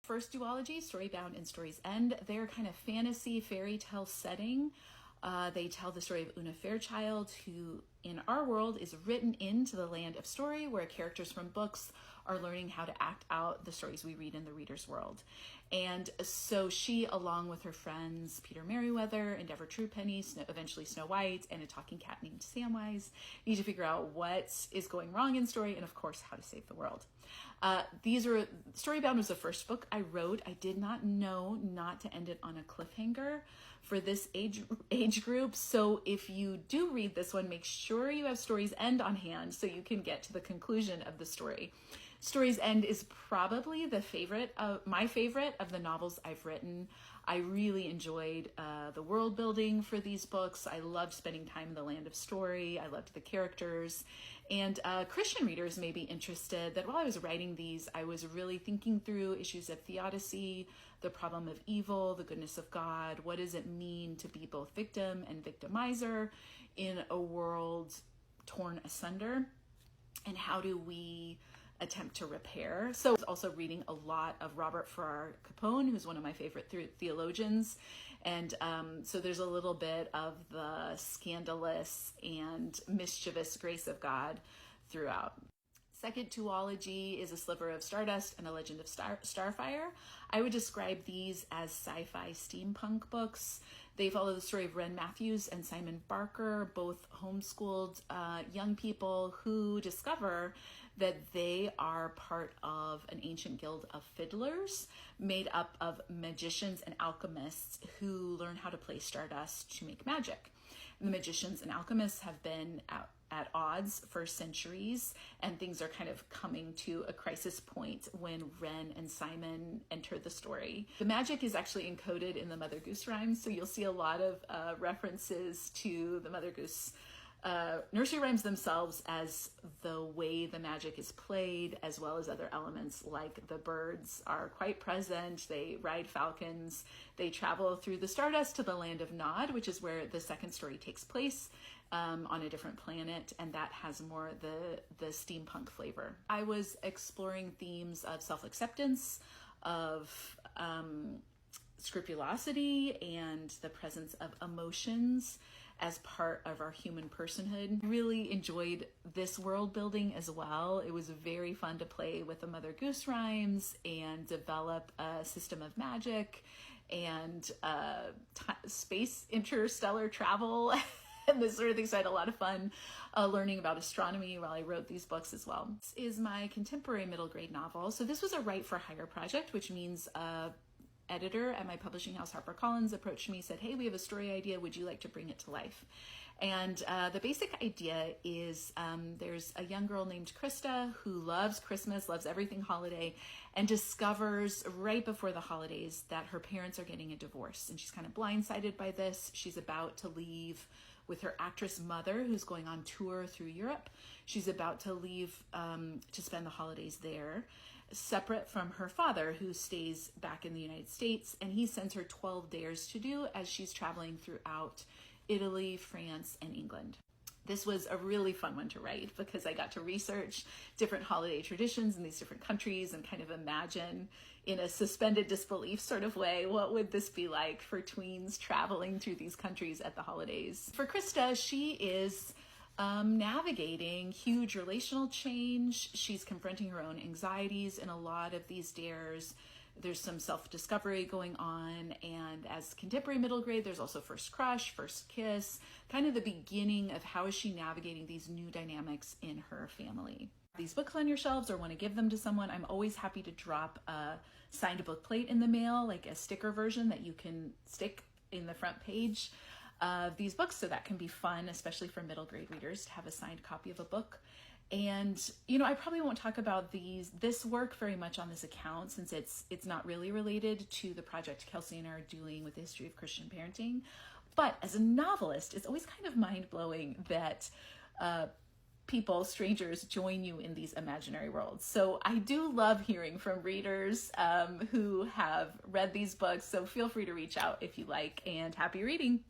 First duology, Storybound and Story's End, they're kind of fantasy fairy tale setting. They tell the story of Una Fairchild, who in our world is written into the land of story, where characters from books are learning how to act out the stories we read in the reader's world. And so she, along with her friends Peter Merriweather, Endeavor Truepenny, eventually Snow White, and a talking cat named Samwise, need to figure out what is going wrong in story and, of course, how to save the world. Storybound was the first book I wrote. I did not know not to end it on a cliffhanger for this age group. So if you do read this one, make sure you have Story's End on hand so you can get to the conclusion of the story. Story's End is probably my favorite of the novels I've written. I really enjoyed the world building for these books. I loved spending time in the land of story. I loved the characters. And Christian readers may be interested that while I was writing these, I was really thinking through issues of theodicy, the problem of evil, the goodness of God. What does it mean to be both victim and victimizer in a world torn asunder? And how do we attempt to repair? So I was also reading a lot of Robert Farrar Capon, who's one of my favorite theologians. And so there's a little bit of the scandalous and mischievous grace of God throughout. Second duology is A Sliver of Stardust and A Legend of Starfire. I would describe these as sci-fi steampunk books. They follow the story of Wren Matthews and Simon Barker, both homeschooled young people who discover that they are part of an ancient guild of fiddlers made up of magicians and alchemists who learn how to play stardust to make magic. The magicians and alchemists have been at odds for centuries, and things are kind of coming to a crisis point when Wren and Simon enter the story. The magic is actually encoded in the Mother Goose rhymes, so you'll see a lot of references to the Mother Goose nursery rhymes themselves as the way the magic is played, as well as other elements like the birds are quite present. They ride falcons. They travel through the stardust to the land of Nod, which is where the second story takes place, on a different planet, and that has more the steampunk flavor. I was exploring themes of self-acceptance, of scrupulosity, and the presence of emotions as part of our human personhood. Really enjoyed this world building as well. It was very fun to play with the Mother Goose rhymes and develop a system of magic and space interstellar travel and this sort of thing. So I had a lot of fun learning about astronomy while I wrote these books as well. This is my contemporary middle grade novel. So this was a write for hire project, which means editor at my publishing house, HarperCollins, approached me, said, hey, we have a story idea. Would you like to bring it to life? And the basic idea is there's a young girl named Krista who loves Christmas, loves everything holiday, and discovers right before the holidays that her parents are getting a divorce. And she's kind of blindsided by this. She's about to leave with her actress mother, who's going on tour through Europe. She's about to leave to spend the holidays there, separate from her father, who stays back in the United States, and he sends her 12 dares to do as she's traveling throughout Italy, France, and England. This was a really fun one to write because I got to research different holiday traditions in these different countries and kind of imagine in a suspended disbelief sort of way, what would this be like for tweens traveling through these countries at the holidays? For Krista, she is navigating huge relational change. She's confronting her own anxieties in a lot of these dares. There's some self-discovery going on, and as contemporary middle grade, there's also first crush, first kiss, kind of the beginning of how is she navigating these new dynamics in her family. These books on your shelves or want to give them to someone, I'm always happy to drop a signed book plate in the mail, like a sticker version that you can stick in the front page of these books, so that can be fun, especially for middle grade readers, to have a signed copy of a book. And, you know, I probably won't talk about this work very much on this account, since it's not really related to the project Kelsey and I are doing with the history of Christian parenting. But as a novelist, it's always kind of mind-blowing that people, strangers, join you in these imaginary worlds. So I do love hearing from readers who have read these books. So feel free to reach out if you like, and happy reading.